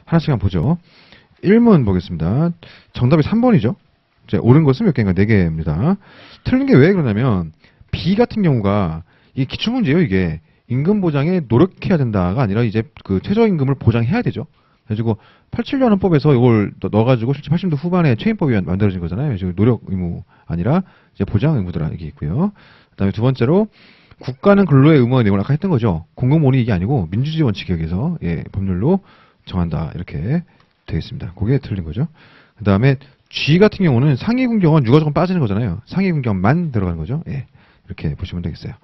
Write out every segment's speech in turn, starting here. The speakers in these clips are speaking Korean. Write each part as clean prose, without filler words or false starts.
하나씩 한번 보죠. 1문 보겠습니다. 정답이 3번이죠. 옳은 것은 몇 개인가? 4개입니다. 틀린 게 왜 그러냐면 B 같은 경우가 이게 기출문제예요. 이게 임금 보장에 노력해야 된다가 아니라 이제 그 최저임금을 보장해야 되죠. 그래가지고 87년 헌법에서 이걸 넣어가지고 실제 80년대 후반에 최임법이 만들어진 거잖아요. 지금 노력 의무 아니라 이제 보장 의무더라 이게 있고요. 그다음에 두 번째로 국가는 근로의 의무와 내용을 아까 했던 거죠. 공공모니 이게 아니고 민주주의 원칙에 의해서 법률로 정한다 이렇게 되어 있습니다. 그게 틀린 거죠. 그다음에 G 같은 경우는 상위군경은 유가조건 빠지는 거잖아요. 상위군경만 들어가는 거죠. 이렇게 보시면 되겠어요.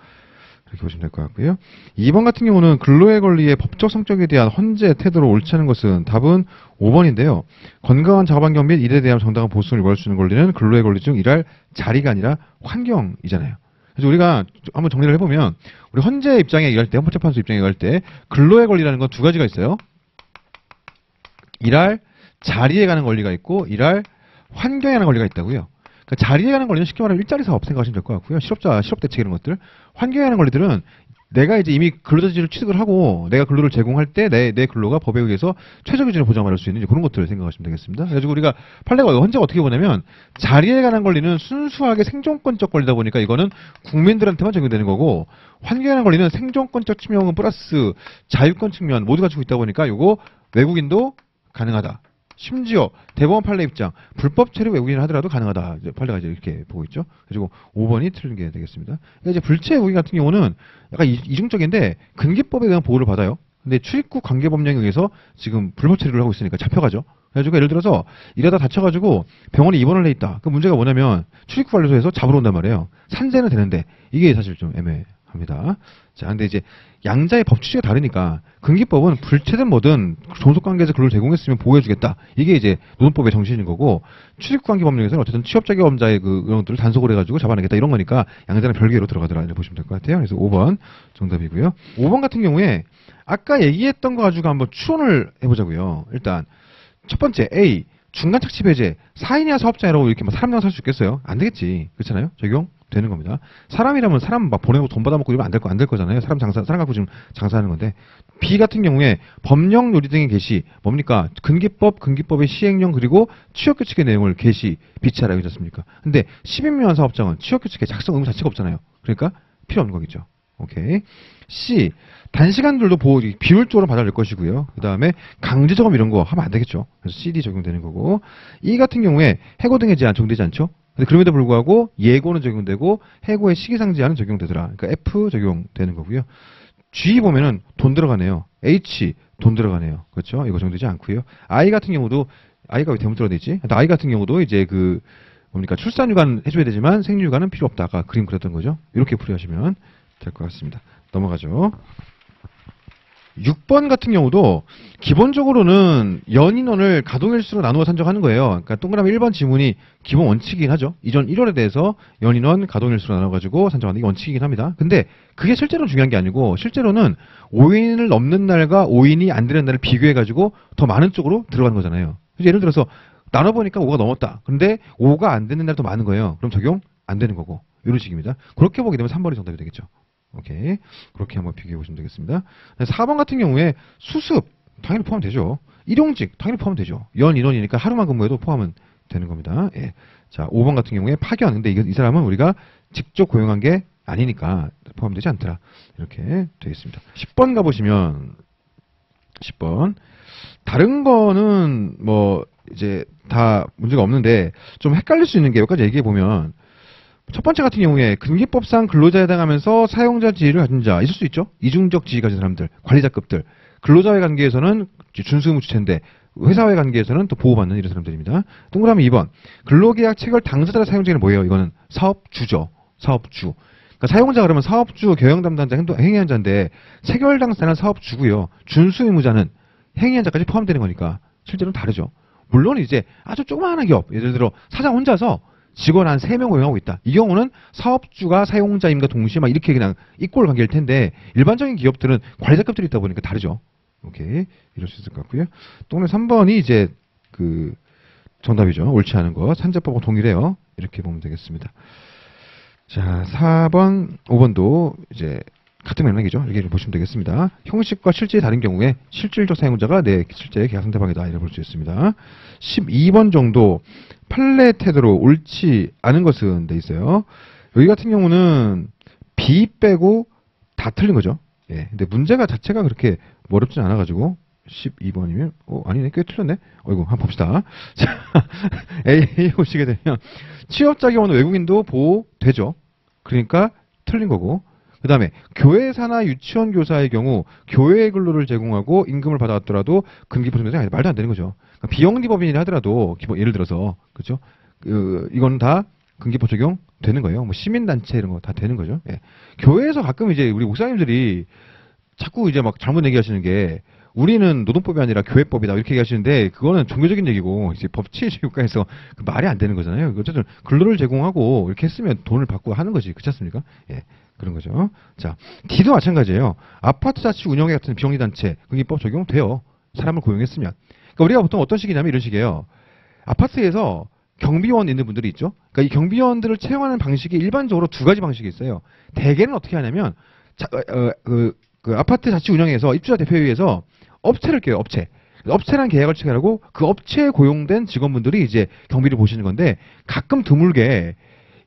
이렇게 보시면 될 것 같고요. 2번 같은 경우는 근로의 권리의 법적 성격에 대한 헌재 태도로 옳지 않은 것은 답은 5번인데요. 건강한 작업환경 및 일에 대한 정당한 보수를 요구할 수 있는 권리는 근로의 권리 중 일할 자리가 아니라 환경이잖아요. 그래서 우리가 한번 정리를 해보면 우리 헌재 입장에 얘기할 때, 헌법재판소 입장에 얘기할 때 근로의 권리라는 건 두 가지가 있어요. 일할 자리에 가는 권리가 있고 일할 환경에 가는 권리가 있다고요. 그러니까 자리에 가는 권리는 쉽게 말하면 일자리 사업 생각하시면 될 것 같고요. 실업 대책 이런 것들. 환경에 가는 권리들은 내가 이제 이미 근로자질을 취득을 하고 내가 근로를 제공할 때 내 근로가 법에 의해서 최저 기준을 보장받을 수 있는 그런 것들을 생각하시면 되겠습니다. 그래서 우리가 판례가 헌재가 어떻게 보냐면 자리에 관한 권리는 순수하게 생존권적 권리다 보니까 이거는 국민들한테만 적용되는 거고 환경에 관한 권리는 생존권적 측면 플러스 자유권 측면 모두 가지고 있다 보니까 이거 외국인도 가능하다. 심지어 대법원 판례 입장 불법 체류 외국인을 하더라도 가능하다. 판례가 이제 이렇게 보고 있죠. 그리고 5번이 틀린 게 되겠습니다. 이제 불체 외국인 같은 경우는 약간 이중적인데 근기법에 대한 보호를 받아요. 근데 출입국 관계법령에 의해서 지금 불법 체류를 하고 있으니까 잡혀가죠. 그래가지고 예를 들어서 일하다 다쳐가지고 병원에 입원을 해 있다. 그 문제가 뭐냐면 출입국관리소에서 잡으러 온단 말이에요. 산재는 되는데 이게 사실 좀 애매합니다. 자, 근데 이제 양자의 법 취지가 다르니까 근기법은 불체든 뭐든 종속관계에서 근로를 제공했으면 보호해주겠다. 이게 이제 노동법의 정신인 거고 출입관계법령에서는 어쨌든 취업자격업자의 그런 것들을 단속을 해가지고 잡아내겠다 이런 거니까 양자는 별개로 들어가더라 이렇게 보시면 될 것 같아요. 그래서 5번 정답이고요. 5번 같은 경우에 아까 얘기했던 거 가지고 한번 추론을 해보자고요. 일단 첫 번째 A 중간 착취 배제 4인 이하 사업장이라고 이렇게 막 사람당 살 수 있겠어요? 안 되겠지. 그렇잖아요? 적용? 되는 겁니다. 사람이라면 사람 막 보내고 돈 받아먹고 이러면 안 될 거잖아요. 사람 갖고 지금 장사하는 건데. B 같은 경우에 법령 요리 등의 게시, 뭡니까? 근기법의 시행령 그리고 취업규칙의 내용을 게시, 비치하라고 하지 않습니까? 근데 10인 미만 사업장은 취업규칙의 작성 의무 자체가 없잖아요. 그러니까 필요 없는 거겠죠. 오케이. C. 단시간들도 보호, 비율적으로 받아낼 것이고요. 그 다음에 강제적으로 이런 거 하면 안 되겠죠. 그래서 CD 적용되는 거고. E 같은 경우에 해고 등의 제한 적용되지 않죠? 근데 그럼에도 불구하고 예고는 적용되고 해고의 시기상 제한은 적용되더라. 그러니까 F 적용되는 거고요. G 보면은 돈 들어가네요. H 돈 들어가네요. 그렇죠? 이거 적용되지 않고요. I 같은 경우도 I가 왜 대문자로 돼 있지? I 같은 경우도 이제 그 뭡니까 출산휴가는 해줘야 되지만 생리휴가는 필요 없다. 아까 그림 그렸던 거죠. 이렇게 풀이하시면 될 것 같습니다. 넘어가죠. 6번 같은 경우도 기본적으로는 연인원을 가동일수로 나누어 산정하는 거예요. 그러니까 동그라미 1번 지문이 기본 원칙이긴 하죠. 이전 1월에 대해서 연인원 가동일수로 나눠가지고 산정하는 게 원칙이긴 합니다. 근데 그게 실제로는 중요한 게 아니고 실제로는 5인을 넘는 날과 5인이 안 되는 날을 비교해가지고 더 많은 쪽으로 들어가는 거잖아요. 예를 들어서 나눠보니까 5가 넘었다. 근데 5가 안 되는 날이 더 많은 거예요. 그럼 적용 안 되는 거고 이런 식입니다. 그렇게 보게 되면 3번이 정답이 되겠죠. 오케이. 그렇게 한번 비교해 보시면 되겠습니다. 4번 같은 경우에 수습, 당연히 포함되죠. 일용직, 당연히 포함되죠. 연 인원이니까 하루만 근무해도 포함은 되는 겁니다. 예. 자, 5번 같은 경우에 파견. 근데 이 사람은 우리가 직접 고용한 게 아니니까 포함되지 않더라. 이렇게 되어 있습니다. 10번 가보시면, 10번. 다른 거는 뭐, 이제 다 문제가 없는데, 좀 헷갈릴 수 있는 게 여기까지 얘기해 보면, 첫 번째 같은 경우에 근기법상 근로자에 해당하면서 사용자 지위를 가진 자 있을 수 있죠. 이중적 지위 가진 사람들, 관리자급들. 근로자와의 관계에서는 준수의무 주체인데 회사와의 관계에서는 또 보호받는 이런 사람들입니다. 동그라미 2번. 근로계약 체결 당사자의 사용자는 뭐예요? 이거는 사업주죠. 사업주. 그러니까 사용자 그러면 사업주, 경영 담당자, 행위한자인데 체결 당사자는 사업주고요. 준수의무자는 행위한자까지 포함되는 거니까 실제로는 다르죠. 물론 이제 아주 조그마한 기업, 예를 들어 사장 혼자서 직원 한 3명 고용하고 있다. 이 경우는 사업주가 사용자임과 동시에 막 이렇게 그냥 이꼴 관계일 텐데 일반적인 기업들은 관리자급들이 있다 보니까 다르죠. 오케이. 이럴 수 있을 것 같고요. 또 오늘 3번이 이제 그 정답이죠. 옳지 않은 거. 산재법과 동일해요. 이렇게 보면 되겠습니다. 자, 4번, 5번도 이제 같은 맥락이죠. 이렇게 보시면 되겠습니다. 형식과 실질이 다른 경우에 실질적 사용자가 내 실제 계약 상대방이다. 이렇게 볼 수 있습니다. 12번 정도 판례 태도로 옳지 않은 것은 돼 있어요. 여기 같은 경우는 B 빼고 다 틀린 거죠. 예. 근데 문제가 자체가 그렇게 어렵진 않아가지고 12번이면 아니네, 꽤 틀렸네. 어이구, 한번 봅시다. 자, A 보시게 되면 취업자 경우는 외국인도 보호되죠. 그러니까 틀린 거고. 그 다음에 교회사나 유치원 교사의 경우 교회 근로를 제공하고 임금을 받아왔더라도 근기법 적용이 아니다. 말도 안 되는 거죠. 그러니까 비영리법인이라 하더라도 예를 들어서 그렇죠. 이건 다 근기법 적용 되는 거예요. 뭐 시민단체 이런 거 다 되는 거죠. 예. 교회에서 가끔 이제 우리 목사님들이 자꾸 이제 막 잘못 얘기하시는 게 우리는 노동법이 아니라 교회법이다 이렇게 얘기하시는데 그거는 종교적인 얘기고 이제 법치국가에서 그 말이 안 되는 거잖아요. 어쨌든 근로를 제공하고 이렇게 했으면 돈을 받고 하는 거지. 그렇지 않습니까? 예. 그런 거죠. 자, D도 마찬가지예요. 아파트 자치 운영회 같은 비영리단체 근기법 적용돼요. 사람을 고용했으면. 그러니까 우리가 보통 어떤 식이냐면 이런 식이에요. 아파트에서 경비원 있는 분들이 있죠. 그러니까 이 경비원들을 채용하는 방식이 일반적으로 두 가지 방식이 있어요. 대개는 어떻게 하냐면 그 아파트 자치 운영에서 입주자 대표회의에서 업체를 껴요. 업체랑 계약을 체결하고 그 업체에 고용된 직원분들이 이제 경비를 보시는 건데 가끔 드물게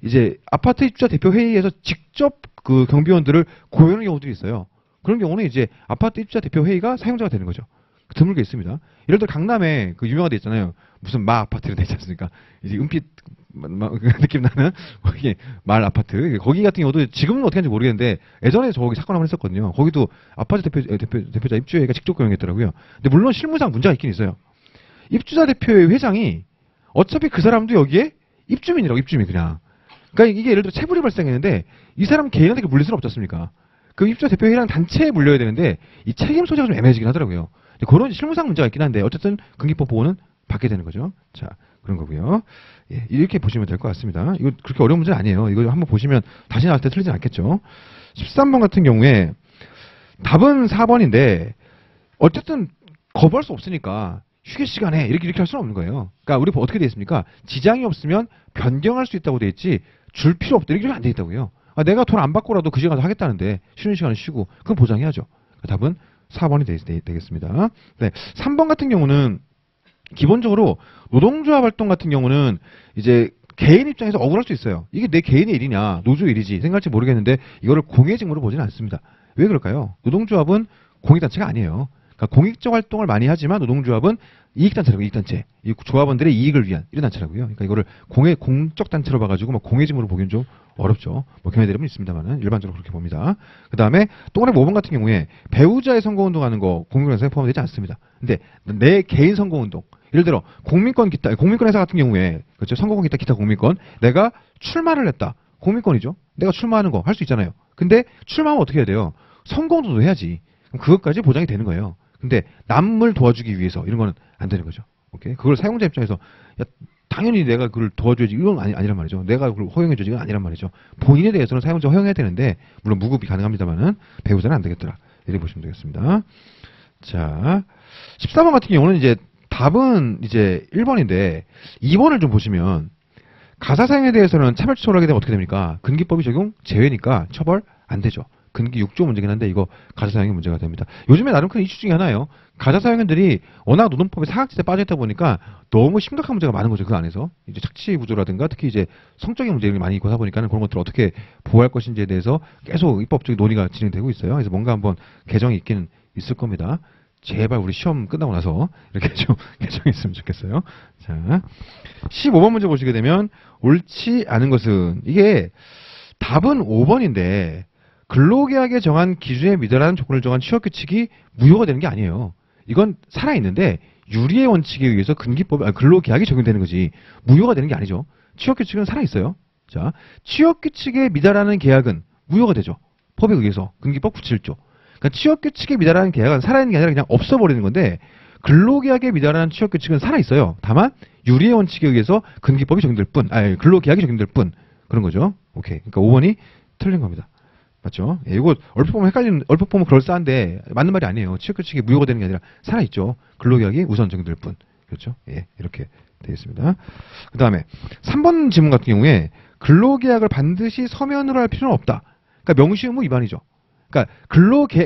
이제 아파트 입주자 대표 회의에서 직접 그 경비원들을 고용하는 경우들이 있어요. 그런 경우는 이제 아파트 입주자 대표 회의가 사용자가 되는 거죠. 드물게 있습니다. 예를 들어 강남에 그 유명한 데 있잖아요. 무슨 마 아파트를 돼 있지 않습니까? 이제 은빛 느낌 나는 거기 말 아파트. 거기 같은 경우도 지금은 어떻게 하는지 모르겠는데 예전에 저기 사건 한번 했었거든요. 거기도 아파트 대표자 입주회의가 직접 고용했더라고요. 근데 물론 실무상 문제가 있긴 있어요. 입주자 대표회 회장이 어차피 그 사람도 여기에 입주민 그냥. 그러니까 이게 예를 들어 체불이 발생했는데 이 사람 개인한테 물릴 수는 없지 않습니까? 그 입주자 대표회의랑 단체에 물려야 되는데 이 책임 소재가 좀 애매해지긴 하더라고요. 그런 실무상 문제가 있긴 한데 어쨌든 근기법 보호는 받게 되는 거죠. 자, 그런 거고요. 예, 이렇게 보시면 될 것 같습니다. 이거 그렇게 어려운 문제는 아니에요. 이거 한번 보시면 다시 나올 때 틀리진 않겠죠. 13번 같은 경우에 답은 4번인데 어쨌든 거부할 수 없으니까 휴게 시간에 이렇게 할 수는 없는 거예요. 그러니까 우리 어떻게 돼 있습니까? 지장이 없으면 변경할 수 있다고 돼 있지 줄 필요 없다 이렇게 안 돼 있다고요. 내가 돈 안 받고라도 그 시간 가서 하겠다는데 쉬는 시간은 쉬고 그건 보장해야죠. 답은 4번이 되겠습니다. 네, 3번 같은 경우는 기본적으로 노동조합 활동 같은 경우는 이제 개인 입장에서 억울할 수 있어요. 이게 내 개인의 일이냐 노조 일이지 생각할지 모르겠는데 이거를 공익직무로 보지는 않습니다. 왜 그럴까요? 노동조합은 공익단체가 아니에요. 그러니까 공익적 활동을 많이 하지만 노동조합은 이익단체라고 이익단체. 이 조합원들의 이익을 위한 이런 단체라고요. 그러니까 이거를 공적 단체로 봐가지고 막 공익직무로 보기엔 좀 어렵죠. 뭐 견해들은 있습니다만은 일반적으로 그렇게 봅니다. 그 다음에 동그라미 5번 같은 경우에 배우자의 선거운동하는 거 공익원에서 포함되지 않습니다. 근데 내 개인 선거운동 예를 들어 공민권 회사 같은 경우에 그렇죠. 선거권 기타 공민권 내가 출마를 했다. 공민권이죠. 내가 출마하는 거 할 수 있잖아요. 근데 출마하면 어떻게 해야 돼요? 선거운동도 해야지. 그럼 그것까지 보장이 되는 거예요. 근데 남을 도와주기 위해서 이런 거는 안 되는 거죠. 오케이? 그걸 사용자 입장에서 야, 당연히 내가 그걸 도와줘야지 이건 아니란 말이죠. 내가 그걸 허용해줘야지 이건 아니란 말이죠. 본인에 대해서는 사용자 허용해야 되는데 물론 무급이 가능합니다만은 배우자는 안 되겠더라. 이렇게 보시면 되겠습니다. 자, 14번 같은 경우는 이제 답은 이제 1번인데 2번을 좀 보시면 가사 사용에 대해서는 차별적 처벌하게 되면 어떻게 됩니까? 근기법이 적용 제외니까 처벌 안 되죠. 근기 6조 문제긴 한데 이거 가사 사용이 문제가 됩니다. 요즘에 나름 큰 이슈 중에 하나예요. 가사 사용인들이 워낙 노동법에 사각지대에 빠져있다 보니까 너무 심각한 문제가 많은 거죠. 그 안에서 이제 착취 구조라든가 특히 이제 성적인 문제들이 많이 있고 하다 보니까 그런 것들을 어떻게 보호할 것인지에 대해서 계속 입법적인 논의가 진행되고 있어요. 그래서 뭔가 한번 개정이 있기는 있을 겁니다. 제발 우리 시험 끝나고 나서 이렇게 좀 개정했으면 좋겠어요. 자, 15번 문제 보시게 되면 옳지 않은 것은 이게 답은 5번인데 근로계약에 정한 기준에 미달하는 조건을 정한 취업규칙이 무효가 되는 게 아니에요. 이건 살아있는데 유리의 원칙에 의해서 근로계약이 적용되는 거지 무효가 되는 게 아니죠. 취업규칙은 살아있어요. 자, 취업규칙에 미달하는 계약은 무효가 되죠. 법에 의해서 근기법 97조. 그러니까 취업규칙에 미달하는 계약은 살아있는 게 아니라 그냥 없어버리는 건데 근로계약에 미달하는 취업규칙은 살아있어요. 다만 유리의 원칙에 의해서 근기법이 적용될 뿐, 근로계약이 적용될 뿐 그런 거죠. 오케이. 그러니까 5번이 틀린 겁니다. 맞죠? 예, 이거 얼핏 보면 얼핏 보면 그럴싸한데 맞는 말이 아니에요. 취업규칙이 무효가 되는 게 아니라 살아있죠. 근로계약이 우선 적용될 뿐. 그렇죠? 예, 이렇게 되어 있습니다. 그 다음에 3번 질문 같은 경우에 근로계약을 반드시 서면으로 할 필요는 없다. 그러니까 명시의무 위반이죠. 그러니까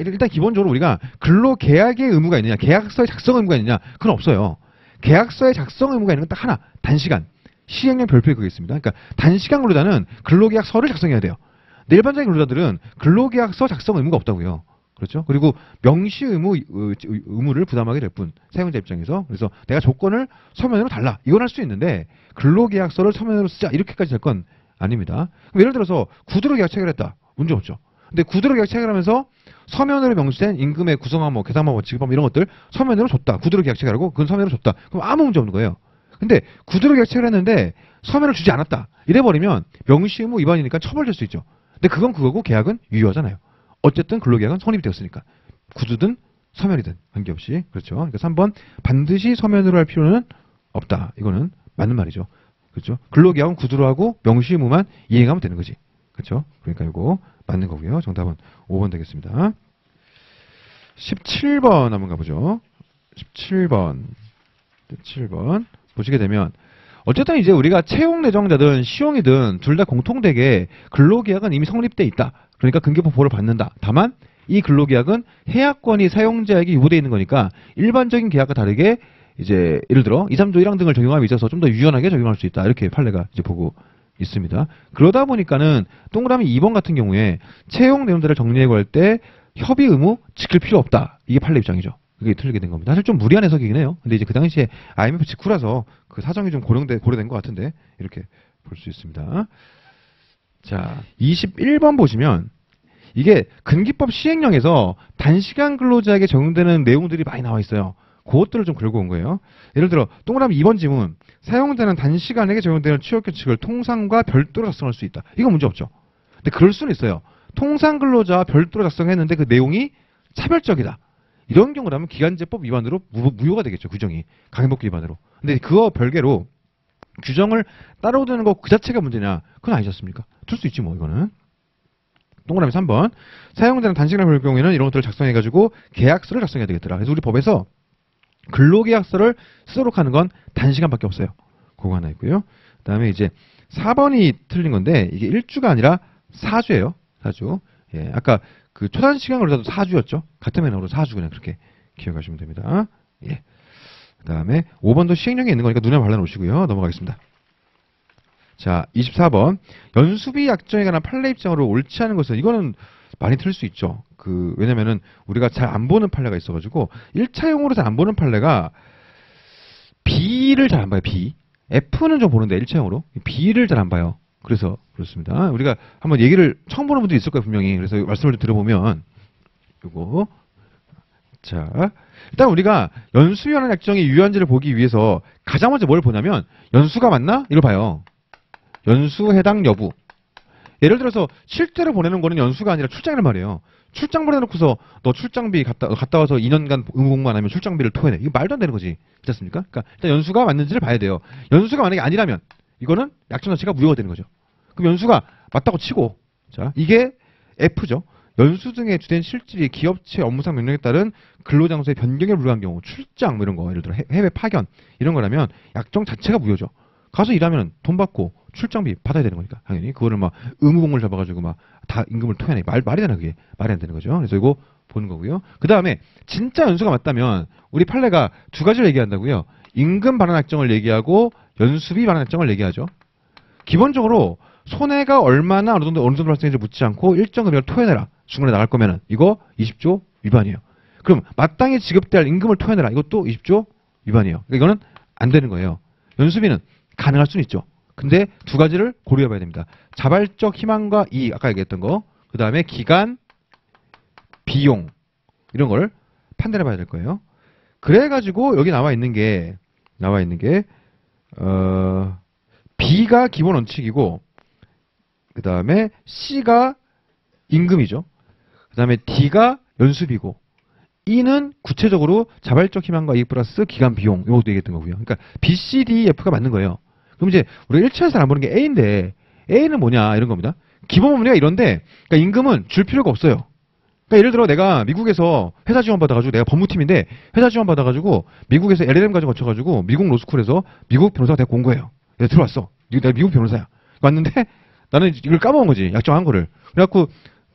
일단 기본적으로 우리가 근로계약의 의무가 있느냐, 계약서의 작성 의무가 있느냐, 그건 없어요. 계약서의 작성 의무가 있는 건 딱 하나, 단시간. 시행령 별표에 그게 있습니다. 그러니까 단시간 근로자는 근로계약서를 작성해야 돼요. 근데 일반적인 근로자들은 근로계약서 작성 의무가 없다고요. 그렇죠? 그리고 명시 의무를 부담하게 될 뿐, 사용자 입장에서. 그래서 내가 조건을 서면으로 달라. 이건 할 수 있는데, 근로계약서를 서면으로 쓰자. 이렇게까지 될 건 아닙니다. 예를 들어서 구두로 계약 체결했다. 문제 없죠. 근데 구두로 계약 체결하면서 서면으로 명시된 임금의 구성항목, 뭐 계산항목, 지급항목 이런 것들 서면으로 줬다. 구두로 계약 체결하고 그건 서면으로 줬다. 그럼 아무 문제 없는 거예요. 근데 구두로 계약 체결했는데 서면을 주지 않았다. 이래버리면 명시 의무 위반이니까 처벌될 수 있죠. 근데 그건 그거고 계약은 유효하잖아요. 어쨌든 근로계약은 성립이 되었으니까. 구두든 서면이든 관계없이. 그렇죠. 그러니까 3번 반드시 서면으로 할 필요는 없다. 이거는 맞는 말이죠. 그렇죠. 근로계약은 구두로 하고 명시 의무만 이행하면 되는 거지. 그렇죠. 그러니까 이거 맞는 거고요. 정답은 5번 되겠습니다. 17번 한번 가보죠. 17번 보시게 되면 어쨌든 이제 우리가 채용 예정자든 시용이든 둘 다 공통되게 근로계약은 이미 성립돼 있다. 그러니까 근로기법 보호를 받는다. 다만 이 근로계약은 해약권이 사용자에게 유보되어 있는 거니까 일반적인 계약과 다르게 이제 예를 들어 2, 3조 1항 등을 적용함에 있어서 좀 더 유연하게 적용할 수 있다. 이렇게 판례가 이제 보고 있습니다. 그러다 보니까는 동그라미 2번 같은 경우에 채용 내용들을 정리해 구할 때 협의 의무 지킬 필요 없다. 이게 판례 입장이죠. 그게 틀리게 된 겁니다. 사실 좀 무리한 해석이긴 해요. 근데 이제 그 당시에 IMF 직후라서 그 사정이 좀 고려된 것 같은데 이렇게 볼 수 있습니다. 자, 21번 보시면 이게 근기법 시행령에서 단시간 근로자에게 적용되는 내용들이 많이 나와 있어요. 그것들을 좀 긁어 온 거예요. 예를 들어 동그라미 2번 지문 사용자는 단시간에게 적용되는 취업규칙을 통상과 별도로 작성할 수 있다. 이건 문제 없죠. 근데 그럴 수는 있어요. 통상 근로자와 별도로 작성했는데 그 내용이 차별적이다. 이런 경우라면 기간제법 위반으로 무효가 되겠죠. 규정이. 강행복기 위반으로. 근데 그거 별개로 규정을 따로 두는 거 그 자체가 문제냐? 그건 아니지 않습니까? 둘 수 있지 뭐 이거는. 동그라미 3번. 사용자는 단시간을 볼 경우에는 이런 것들을 작성해가지고 계약서를 작성해야 되겠더라. 그래서 우리 법에서 근로계약서를 쓰도록 하는 건 단시간밖에 없어요. 그거 하나 있고요. 그 다음에 이제 4번이 틀린 건데 이게 1주가 아니라 4주예요. 4주. 예, 아까 그 초단시간 근로자도 4주였죠. 같은 매너로 4주 그냥 그렇게 기억하시면 됩니다. 예. 그 다음에 5번도 시행령에 있는 거니까 눈에 발라놓으시고요. 넘어가겠습니다. 자, 24번. 연수비 약정에 관한 판례 입장으로 옳지 않은 것은 이거는 많이 틀릴 수 있죠. 왜냐면은 우리가 잘 안 보는 판례가 있어가지고 1차용으로 잘 안 보는 판례가 B를 잘 안 봐요. B. F는 좀 보는데 1차용으로 B를 잘 안 봐요. 그래서 그렇습니다. 우리가 한번 얘기를 처음 보는 분들이 있을 거예요. 분명히. 그래서 말씀을 좀 들어보면 요거 자 일단 우리가 연수위원회 약정의 유효한지를 보기 위해서 가장 먼저 뭘 보냐면 연수가 맞나? 이걸 봐요. 연수 해당 여부. 예를 들어서 실제로 보내는 거는 연수가 아니라 출장이란 말이에요. 출장 보내놓고서 너 출장비 갔다 와서 2년간 의무 공부만 하면 출장비를 토해내. 이거 말도 안 되는 거지. 그렇지 않습니까? 그러니까 일단 연수가 맞는지를 봐야 돼요. 연수가 만약에 아니라면 이거는 약정 자체가 무효가 되는 거죠. 그럼 연수가 맞다고 치고 자 이게 F죠. 연수 등의 주된 실질이 기업체 업무상 명령에 따른 근로장소의 변경에 불과한 경우 출장 뭐 이런 거 예를 들어 해외 파견 이런 거라면 약정 자체가 무효죠. 가서 일하면 돈 받고 출장비 받아야 되는 거니까 당연히 그거를 막 의무공을 잡아가지고 막 다 임금을 토해내 말이 되나 그게 말이 안 되는 거죠. 그래서 이거 보는 거고요. 그 다음에 진짜 연수가 맞다면 우리 판례가 두 가지를 얘기한다고요. 임금 반환 약정을 얘기하고 연수비 반환 약정을 얘기하죠. 기본적으로 손해가 얼마나 어느 정도 발생인지 묻지 않고 일정 금액을 토해내라. 중간에 나갈 거면은 이거 20조 위반이에요. 그럼 마땅히 지급돼야 할 임금을 토해내라. 이것도 20조 위반이에요. 그러니까 이거는 안 되는 거예요. 연수비는 가능할 수는 있죠. 근데 두 가지를 고려해 봐야 됩니다. 자발적 희망과 이익, 아까 얘기했던 거. 그 다음에 기간, 비용 이런 걸 판단해 봐야 될 거예요. 그래가지고 여기 나와 있는 게 B가 기본 원칙이고 그 다음에 C가 임금이죠. 그 다음에 D가 연수비고 E는 구체적으로 자발적 희망과 이익 플러스 기간 비용 이것도 얘기했던 거고요. 그러니까 B, C, D, F가 맞는 거예요. 그럼 이제 우리가 1차에서 안 보는 게 A인데 A는 뭐냐 이런 겁니다. 기본 법리가 이런데 그러니까 임금은 줄 필요가 없어요. 그러니까 예를 들어 내가 미국에서 회사 지원 받아가지고 내가 법무팀인데 회사 지원 받아가지고 미국에서 LLM까지 거쳐가지고 미국 로스쿨에서 미국 변호사가 내가 온 거예요. 내가 들어왔어. 내가 미국 변호사야. 왔는데 나는 이걸 까먹은 거지. 약정한 거를. 그래갖고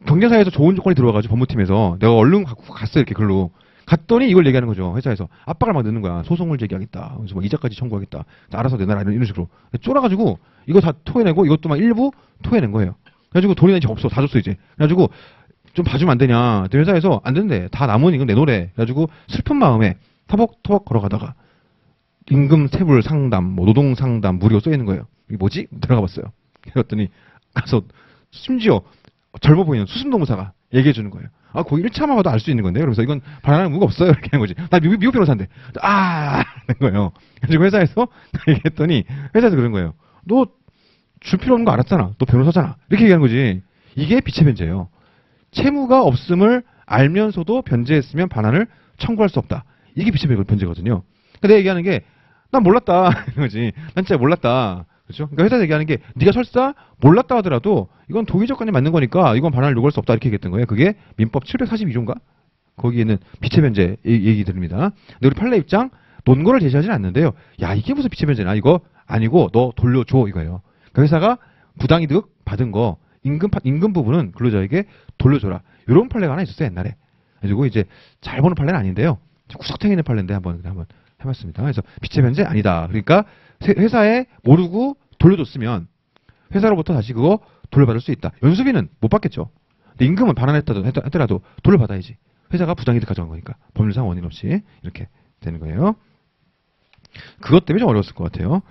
경쟁사에서 좋은 조건이 들어와가지고 법무팀에서 내가 얼른 갖고 갔어 이렇게 글로 갔더니 이걸 얘기하는 거죠. 회사에서 압박을 막 넣는 거야. 소송을 제기하겠다. 그래서 막 이자까지 청구하겠다. 알아서 내놔라 이런 식으로 쫄아가지고 이거 다 토해내고 이것도 막 일부 토해낸 거예요. 그래가지고 돈이 이제 없어 다 줬어 이제. 그래가지고 좀 봐주면 안 되냐. 회사에서 안 된대. 다 남은 이건 내놓으래. 그래가지고 슬픈 마음에 터벅터벅 걸어가다가 임금 세불 상담, 뭐 노동 상담 무료 써 있는 거예요. 이게 뭐지? 들어가 봤어요. 그랬더니 가서 심지어 젊어 보이는 수습노무사가 얘기해 주는 거예요. 아, 거기 1차만 봐도 알 수 있는 건데. 그러면서 이건 반환할 의무가 없어요. 이렇게 하는 거지. 나 미국 변호사인데. 아! 하는 거예요. 그래서 회사에서 얘기했더니 회사에서 그런 거예요. 너 줄 필요 없는 거 알았잖아. 너 변호사잖아. 이렇게 얘기하는 거지. 이게 비체 변제예요. 채무가 없음을 알면서도 변제했으면 반환을 청구할 수 없다. 이게 비체 변제거든요. 그러니까 내가 얘기하는 게 난 몰랐다. 이런 거지. 난 진짜 몰랐다. 그렇죠? 그러니까 회사에서 얘기하는 게 네가 설사 몰랐다 하더라도 이건 도의적관이 맞는 거니까 이건 반환을 요구할 수 없다 이렇게 얘기했던 거예요. 그게 민법 742조인가? 거기에는 비체 변제 얘기 드립니다. 근데 우리 판례 입장 논거를 제시하지는 않는데요. 야 이게 무슨 비체 변제냐? 이거 아니고 너 돌려줘 이거예요. 그러니까 회사가 부당이득 받은 거 임금 부분은 근로자에게 돌려줘라. 이런 판례가 하나 있었어요 옛날에. 그리고 이제 잘 보는 판례는 아닌데요. 구석탱이 있는 판례인데 한번 해봤습니다. 그래서 비체 변제 아니다. 그러니까 회사에 모르고 돌려줬으면 회사로부터 다시 그거 돌려받을 수 있다. 연수비는 못 받겠죠. 근데 임금은 반환했더라도 돌려받아야지. 회사가 부당이득 가져간 거니까 법률상 원인 없이 이렇게 되는 거예요. 그것 때문에 좀 어려웠을 것 같아요.